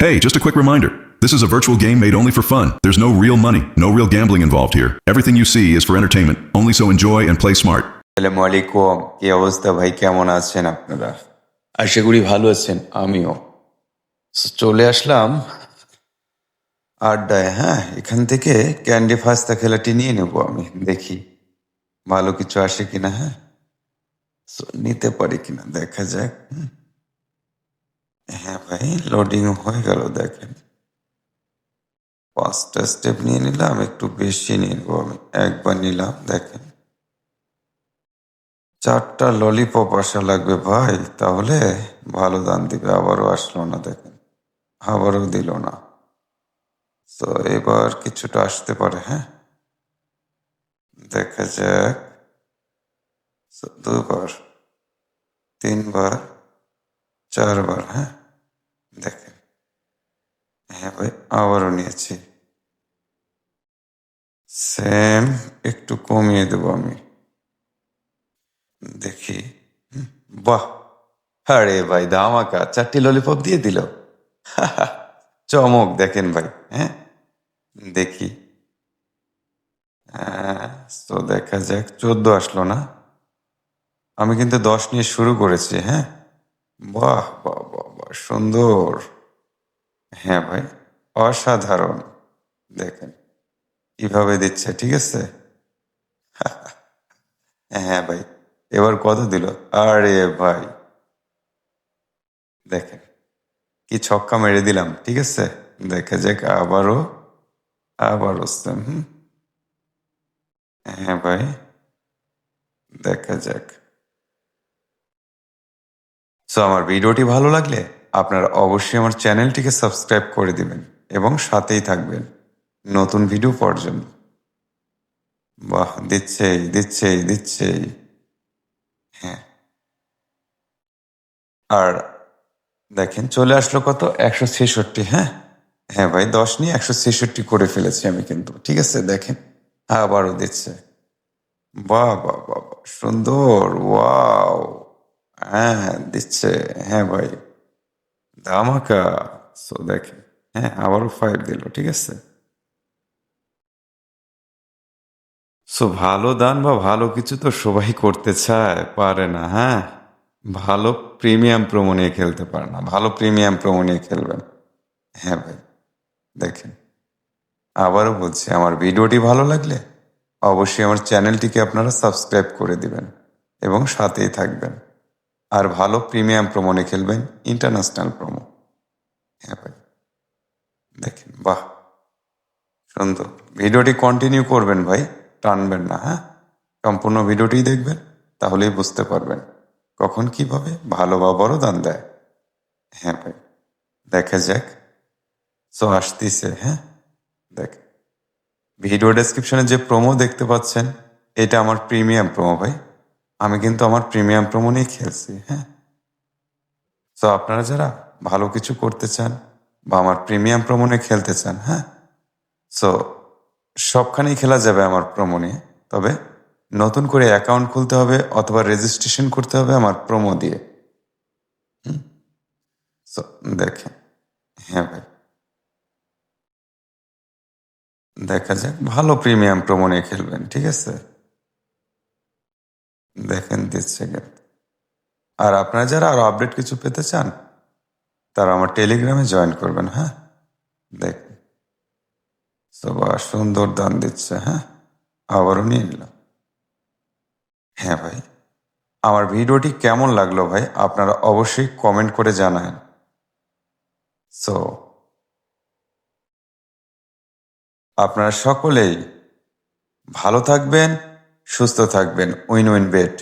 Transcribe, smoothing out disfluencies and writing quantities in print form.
Hey, just a quick reminder. This is a virtual game made only for fun. There's no real money, no real gambling involved here. Everything you see is for entertainment, only so enjoy and play smart. আসসালামু আলাইকুম। কি অবস্থা ভাই, কেমন আছেন আপনারা? আশা করি ভালো আছেন, আমিও। চলে আসলাম আড্ডায়। হ্যাঁ, এখান থেকে ক্যান্ডি ফাস্তা খেলাটি নিয়ে নেব আমি, দেখি ভালো কিছু আসে কিনা। হ্যাঁ, নিতে পারি কিনা দেখা যাক। হ্যাঁ ভাই, লোডিং হয়ে গেল। দেখেন 5টা স্টেপ নিয়ে নিলাম, একটু বেশি নিয়ে নেবো আমি। একবার নিলাম, দেখেন 4টা ললিপপ আসা লাগবে ভাই, তাহলে ভালো দান দিবে। আবারও আসলো না, দেখেন আবারও দিল না। তো এবার কিছুটা আসতে পারে। হ্যাঁ, দেখা যাক। 2বার, 3বার, 4বার। হ্যাঁ, দেখেন। হ্যাঁ ভাই, আবারও নিয়েছি। সেম, একটু কমিয়ে দেবো আমি, দেখি। বাহ, আরে ভাই ধামাকা, 4টি ললিপপ দিয়ে দিল। চমক, দেখেন ভাই। হ্যাঁ, দেখি। তো দেখা যাক। 14 আসলো না। আমি কিন্তু 10 নিয়ে শুরু করেছি। হ্যাঁ, বাহ বাহ বাহ বাহ, সুন্দর। হ্যাঁ ভাই, অসাধারণ। দেখেন কিভাবে দিচ্ছে, ঠিক আছে। হ্যাঁ ভাই, এবার কত দিল? আরে ভাই দেখেন কি ছক্কা মেরে দিলাম, ঠিক আছে। দেখা যাক আবারও, আবারও সেম। হ্যাঁ ভাই, দেখা যাক। সো আমার ভিডিওটি ভালো লাগলে আপনারা অবশ্যই আমার চ্যানেলটিকে সাবস্ক্রাইব করে দিবেন এবং সাথেই থাকবেন নতুন ভিডিও পাওয়ার জন্য। বাহ, দিচ্ছেই দিচ্ছেই দিচ্ছেই। হ্যাঁ, আর দেখেন চলে আসলো কত, 166। হ্যাঁ, হ্যাঁ ভাই, 10 নিয়ে 166 করে ফেলেছি আমি কিন্তু, ঠিক আছে। দেখেন আবারও দিচ্ছে। বাহ বাহ বাহ বাহ, সুন্দর, ওয়াও। হ্যাঁ দিচ্ছে। হ্যাঁ ভাই, ধামাকা। সো দেখেন, হ্যাঁ আবারও 5 দিল, ঠিক আছে। সো ভালো দান বা ভালো কিছু তো সবাই করতে চায়, পারে না। হ্যাঁ, ভালো প্রিমিয়াম প্রোমো নিয়ে খেলতে পারে না, ভালো প্রিমিয়াম প্রোমো নিয়ে খেলবেন। হ্যাঁ ভাই, দেখেন আবারও বলছি, আমার ভিডিওটি ভালো লাগলে অবশ্যই আমার চ্যানেলটিকে আপনারা সাবস্ক্রাইব করে দিবেন এবং সাথেই থাকবেন। আর ভালো প্রিমিয়াম প্রোমো নিয়ে খেলবেন, ইন্টারন্যাশনাল প্রোমো। হ্যাঁ ভাই, দেখেন বাহ, সুন্দর। ভিডিওটি কন্টিনিউ করবেন ভাই, টানবেন না। হ্যাঁ, সম্পূর্ণ ভিডিওটি দেখবেন, তাহলেই বুঝতে পারবেন কখন কিভাবে ভালো বা বড় দান দেয়। হ্যাঁ ভাই, দেখা যাক। সো আসতেছে। হ্যাঁ, দেখ, ভিডিও ডেসক্রিপশনে যে প্রোমো দেখতে পাচ্ছেন, এটা আমার প্রিমিয়াম প্রোমো ভাই। আমি কিন্তু আমার প্রিমিয়াম প্রোমো নিয়ে খেলছি। হ্যাঁ, সো আপনারা যারা ভালো কিছু করতে চান বা আমার প্রিমিয়াম প্রোমো নিয়ে খেলতে চান, হ্যাঁ, সো সবখানেই খেলা যাবে আমার প্রোমো নিয়ে। তবে নতুন করে অ্যাকাউন্ট খুলতে হবে অথবা রেজিস্ট্রেশন করতে হবে আমার প্রোমো দিয়ে। সো দেখেন। হ্যাঁ ভাই, দেখা যাক। ভালো প্রিমিয়াম প্রোমো নিয়ে খেলবেন, ঠিক আছে। দেখেন দিচ্ছে কিন্তু। আর আপনারা যারা আরো আপডেট কিছু পেতে চান, তারা আমার টেলিগ্রামে জয়েন করবেন। হ্যাঁ, দেখেন সবার সুন্দর দান দিচ্ছে। হ্যাঁ, আবারও নিয়ে নিলাম। হ্যাঁ ভাই, আমার ভিডিওটি কেমন লাগলো ভাই, আপনারা অবশ্যই কমেন্ট করে জানান। সো আপনারা সকলেই ভালো থাকবেন, সুস্থ থাকবেন। Win win bet.